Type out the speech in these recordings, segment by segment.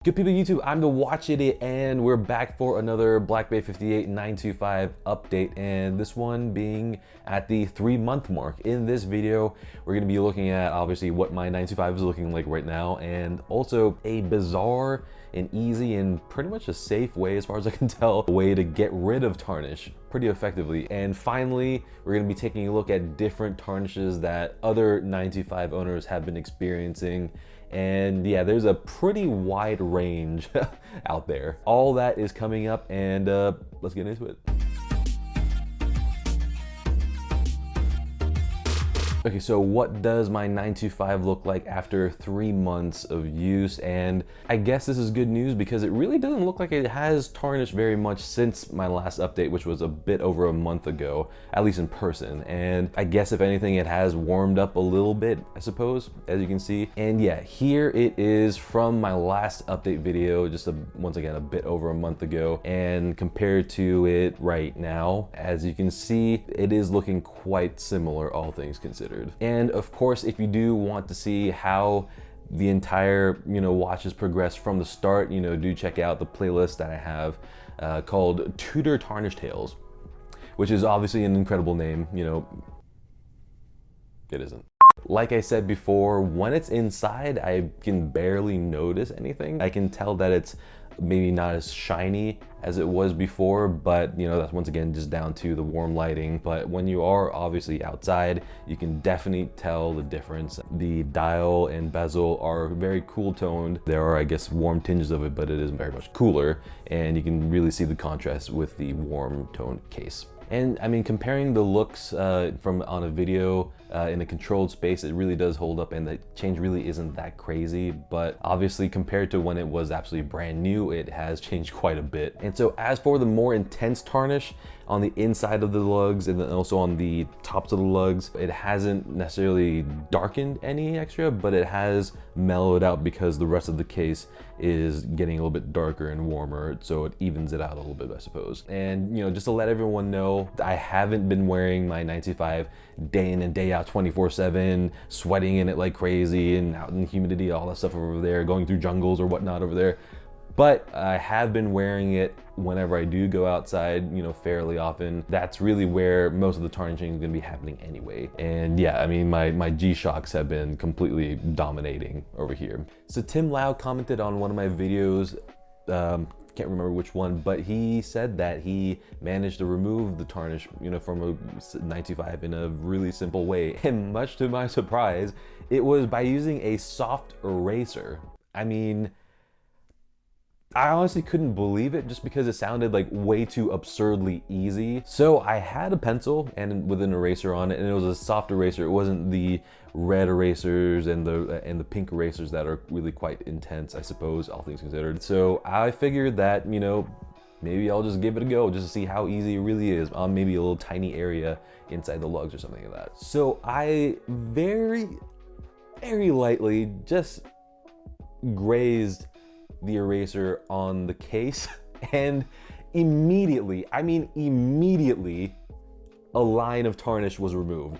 Good people YouTube, I'm the Watch Idiot and we're back for another Black Bay 58 925 update, and this one being at the 3-month mark. In this video, we're going to be looking at obviously what my 925 is looking like right now, and also a bizarre and easy and pretty much a safe way, as far as I can tell, a way to get rid of tarnish pretty effectively. And finally, we're going to be taking a look at different tarnishes that other 925 owners have been experiencing. And yeah, there's a pretty wide range out there. All that is coming up, and let's get into it. Okay, so what does my 925 look like after 3 months of use? And I guess this is good news because it really doesn't look like it has tarnished very much since my last update, which was a bit over a month ago, at least in person. And I guess if anything, it has warmed up a little bit, I suppose, as you can see. And yeah, here it is from my last update video, just once again, a bit over a month ago. And compared to it right now, as you can see, it is looking quite similar, all things considered. And of course, if you do want to see how the entire watch has progressed from the start, do check out the playlist that I have called Tudor Tarnished Tales, which is obviously an incredible name. It isn't. Like I said before, when it's inside, I can barely notice anything. I can tell that it's maybe not as shiny as it was before, but that's once again just down to the warm lighting. But when you are obviously outside, you can definitely tell the difference. The dial and bezel are very cool toned. There are, I guess, warm tinges of it, but it is very much cooler, and you can really see the contrast with the warm toned case. And I mean, comparing the looks from on a video in a controlled space, it really does hold up, and the change really isn't that crazy. But obviously, compared to when it was absolutely brand new, it has changed quite a bit. And so as for the more intense tarnish on the inside of the lugs and then also on the tops of the lugs, it hasn't necessarily darkened any extra, but it has mellowed out because the rest of the case is getting a little bit darker and warmer, so it evens it out a little bit, I suppose. And just to let everyone know, I haven't been wearing my 925 day in and day out 24/7, sweating in it like crazy and out in the humidity, all that stuff over there, going through jungles or whatnot over there. But I have been wearing it whenever I do go outside, fairly often. That's really where most of the tarnishing is gonna be happening anyway. And yeah, I mean, my G-Shocks have been completely dominating over here. So Tim Lau commented on one of my videos, can't remember which one, but he said that he managed to remove the tarnish, from a 925 in a really simple way. And much to my surprise, it was by using a soft eraser. I mean, I honestly couldn't believe it, just because it sounded like way too absurdly easy. So I had a pencil and with an eraser on it, and it was a soft eraser. It wasn't the red erasers and the pink erasers that are really quite intense, I suppose, all things considered. So I figured that, maybe I'll just give it a go just to see how easy it really is on maybe a little tiny area inside the lugs or something like that. So I very, very lightly just grazed the eraser on the case, and immediately, I mean immediately, a line of tarnish was removed.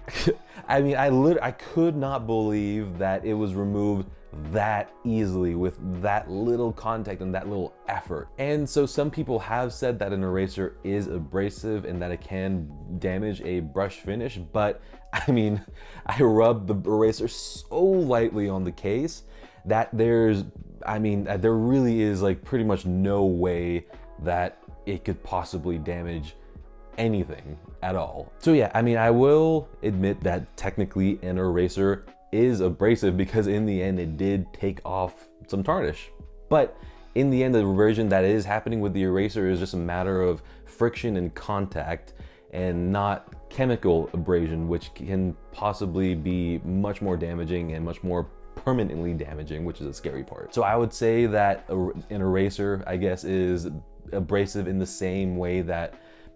I mean, I could not believe that it was removed that easily with that little contact and that little effort. And so some people have said that an eraser is abrasive and that it can damage a brush finish, but I mean, I rubbed the eraser so lightly on the case that there really is like pretty much no way that it could possibly damage anything at all. So yeah, I mean, I will admit that technically an eraser is abrasive because in the end it did take off some tarnish. But in the end, the abrasion that is happening with the eraser is just a matter of friction and contact, and not chemical abrasion, which can possibly be much more damaging and much more permanently damaging, which is a scary part. So I would say that an eraser, I guess, is abrasive in the same way that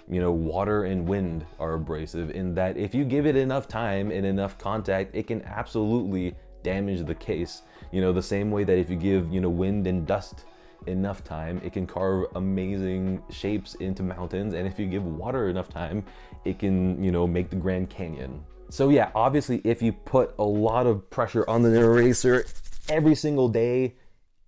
water and wind are abrasive, in that if you give it enough time and enough contact, it can absolutely damage the case. The same way that if you give wind and dust enough time, it can carve amazing shapes into mountains, and if you give water enough time, it can make the Grand Canyon. So yeah, obviously if you put a lot of pressure on the eraser every single day,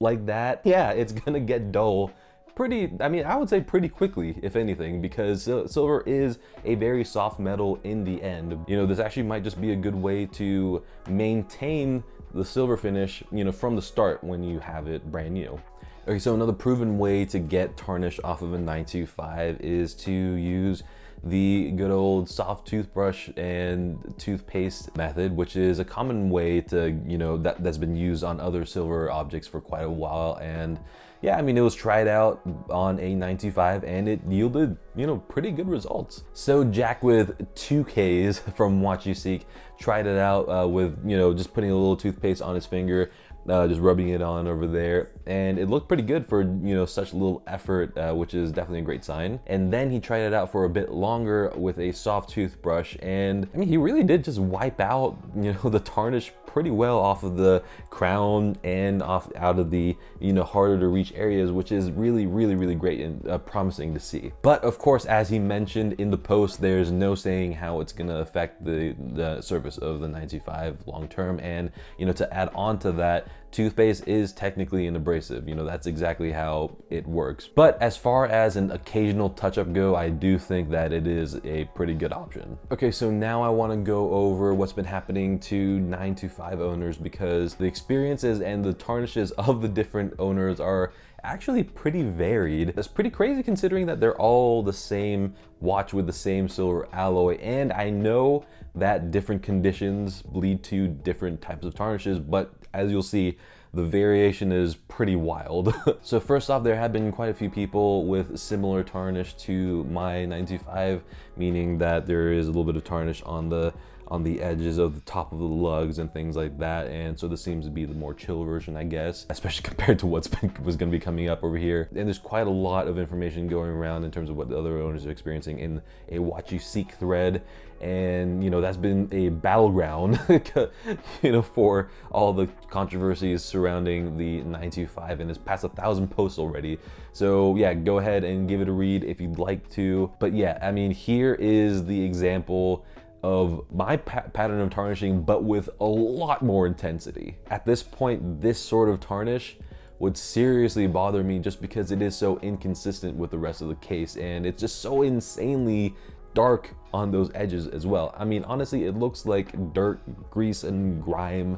like that, yeah, it's gonna get dull pretty, I mean, I would say pretty quickly, if anything, because silver is a very soft metal in the end. You know, this actually might just be a good way to maintain the silver finish, you know, from the start when you have it brand new. Okay, so another proven way to get tarnish off of a 925 is to use the good old soft toothbrush and toothpaste method, which is a common way to, you know, that's been used on other silver objects for quite a while. And yeah, I mean, it was tried out on a 925 and it yielded, you know, pretty good results. So Jack with 2Ks from Watch You Seek tried it out with, you know, just putting a little toothpaste on his finger, just rubbing it on over there, and it looked pretty good for, you know, such little effort, which is definitely a great sign. And then he tried it out for a bit longer with a soft toothbrush, and I mean, he really did just wipe out, you know, the tarnish pretty well off of the crown and out of the, you know, harder to reach areas, which is really great and promising to see. But of course, as he mentioned in the post, there's no saying how it's gonna affect the surface of the 925 long term. And, you know, to add on to that, toothpaste is technically an abrasive, you know, that's exactly how it works. But as far as an occasional touch-up go, I do think that it is a pretty good option. Okay, so now I want to go over what's been happening to 925 owners, because the experiences and the tarnishes of the different owners are actually pretty varied. That's pretty crazy considering that they're all the same watch with the same silver alloy, and I know that different conditions lead to different types of tarnishes, but as you'll see, the variation is pretty wild. So first off, there have been quite a few people with similar tarnish to my 925, meaning that there is a little bit of tarnish on the edges of the top of the lugs and things like that. And so this seems to be the more chill version, I guess, especially compared to was gonna be coming up over here. And there's quite a lot of information going around in terms of what the other owners are experiencing in a Watch You Seek thread. And, you know, that's been a battleground, you know, for all the controversies surrounding the 925, and it's past 1,000 posts already. So yeah, go ahead and give it a read if you'd like to. But yeah, I mean, here is the example of my pattern of tarnishing, but with a lot more intensity. At this point, this sort of tarnish would seriously bother me just because it is so inconsistent with the rest of the case, and it's just so insanely dark on those edges as well. I mean, honestly, it looks like dirt, grease, and grime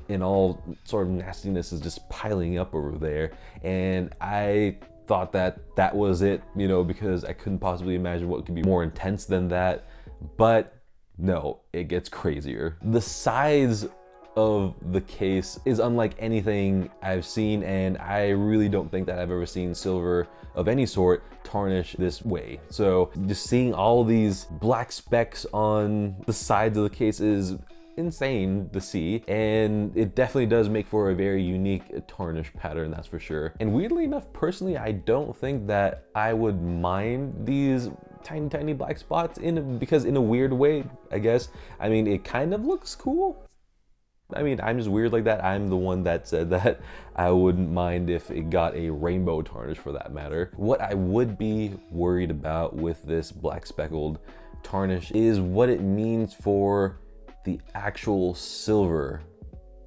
and all sort of nastiness is just piling up over there. And I thought that that was it, you know, because I couldn't possibly imagine what could be more intense than that. But no, it gets crazier. The size of the case is unlike anything I've seen, and I really don't think that I've ever seen silver of any sort tarnish this way. So just seeing all these black specks on the sides of the case is insane to see, and it definitely does make for a very unique tarnish pattern, that's for sure. And weirdly enough, personally, I don't think that I would mind these tiny black spots because in a weird way, I guess. I mean, it kind of looks cool. I mean, I'm just weird like that. I'm the one that said that I wouldn't mind if it got a rainbow tarnish for that matter. What I would be worried about with this black speckled tarnish is what it means for the actual silver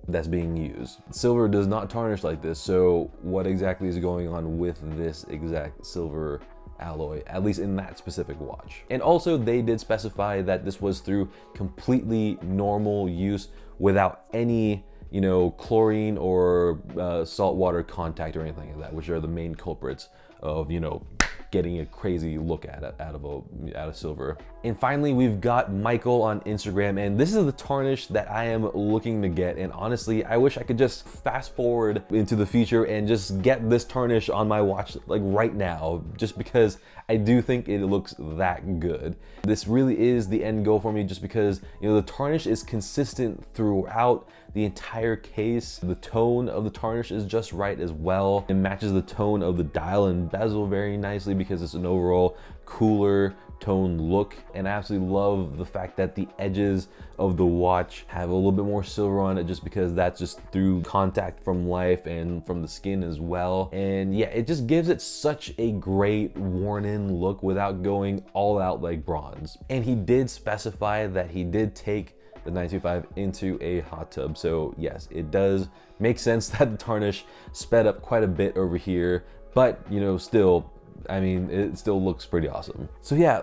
that's being used. Silver does not tarnish like this, so what exactly is going on with this exact silver alloy, at least in that specific watch? And also, they did specify that this was through completely normal use without any, you know, chlorine or saltwater contact or anything like that, which are the main culprits of, you know, getting a crazy look at it out of silver. And finally, we've got Michael on Instagram, and this is the tarnish that I am looking to get. And honestly, I wish I could just fast forward into the future and just get this tarnish on my watch like right now, just because I do think it looks that good. This really is the end goal for me, just because, you know, the tarnish is consistent throughout the entire case. The tone of the tarnish is just right as well. It matches the tone of the dial and bezel very nicely because it's an overall cooler tone look. And I absolutely love the fact that the edges of the watch have a little bit more silver on it, just because that's just through contact from life and from the skin as well. And yeah, it just gives it such a great worn in look without going all out like bronze. And he did specify that he did take the 925 into a hot tub. So yes, it does make sense that the tarnish sped up quite a bit over here, but you know, still, I mean, it still looks pretty awesome. So yeah,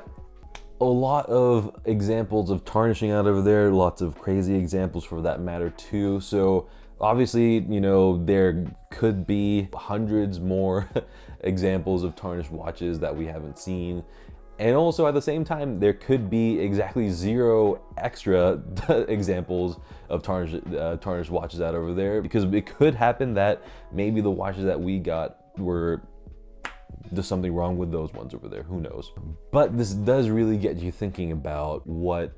a lot of examples of tarnishing out over there, lots of crazy examples for that matter too. So obviously, you know, there could be hundreds more examples of tarnished watches that we haven't seen. And also at the same time, there could be exactly 0 extra examples of tarnished watches out over there, because it could happen that maybe the watches that we got were there's something wrong with those ones over there, who knows. But this does really get you thinking about what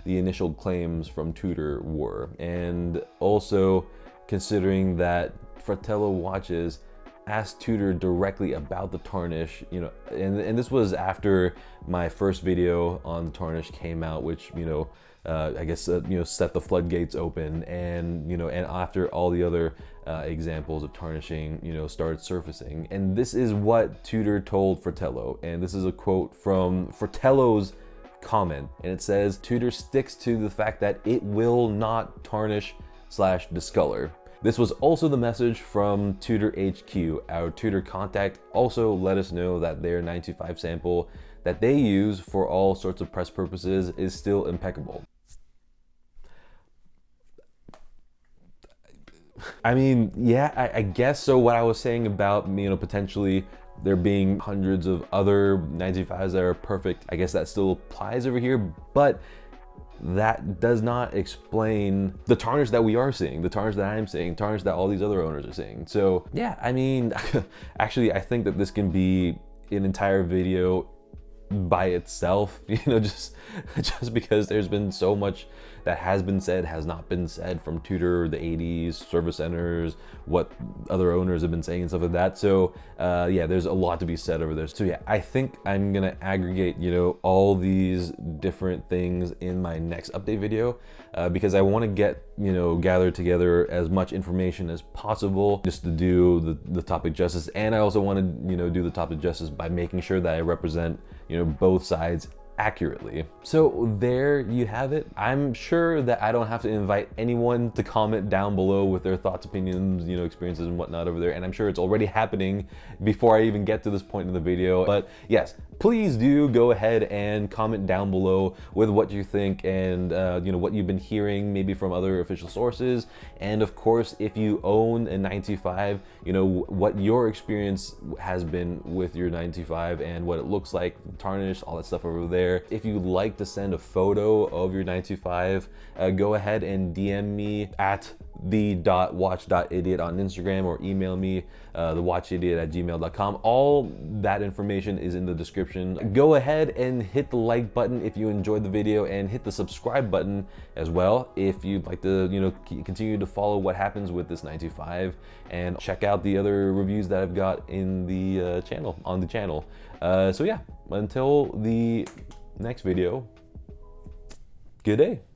the initial claims from Tudor were, and also considering that Fratello watches asked Tudor directly about the tarnish, you know, and this was after my first video on the tarnish came out, which, you know, I guess, you know, set the floodgates open, and, you know, and after all the other examples of tarnishing, you know, started surfacing. And this is what Tudor told Fratello, and this is a quote from Fratello's comment, and it says, "Tudor sticks to the fact that it will not tarnish / discolor." This was also the message from Tudor HQ. Our Tudor contact also let us know that their 925 sample that they use for all sorts of press purposes is still impeccable. I mean, yeah, I guess so. What I was saying about, you know, potentially there being hundreds of other 925s that are perfect, I guess that still applies over here, but that does not explain the tarnish that we are seeing, the tarnish that I'm seeing, tarnish that all these other owners are seeing. So yeah, I mean, actually, I think that this can be an entire video by itself, you know, just because there's been so much that has been said, has not been said from Tudor, the 80s, service centers, what other owners have been saying and stuff like that. So yeah, there's a lot to be said over there. So yeah, I think I'm gonna aggregate, you know, all these different things in my next update video, because I want to get, you know, gather together as much information as possible just to do the topic justice. And I also want to, you know, do the topic justice by making sure that I represent, you know, both sides accurately. So there you have it. I'm sure that I don't have to invite anyone to comment down below with their thoughts, opinions, you know, experiences and whatnot over there, and I'm sure it's already happening before I even get to this point in the video. But yes, please do go ahead and comment down below with what you think, and you know, what you've been hearing maybe from other official sources, and of course, if you own a 925, you know, what your experience has been with your 925 and what it looks like, tarnished, all that stuff over there. If you'd like to send a photo of your 925, go ahead and DM me at the.watch.idiot on Instagram, or email me thewatchidiot@gmail.com. All that information is in the description. Go ahead and hit the like button if you enjoyed the video, and hit the subscribe button as well if you'd like to, you know, continue to follow what happens with this 925, and check out the other reviews that I've got in the channel, on the channel. So yeah, until the next video, good day.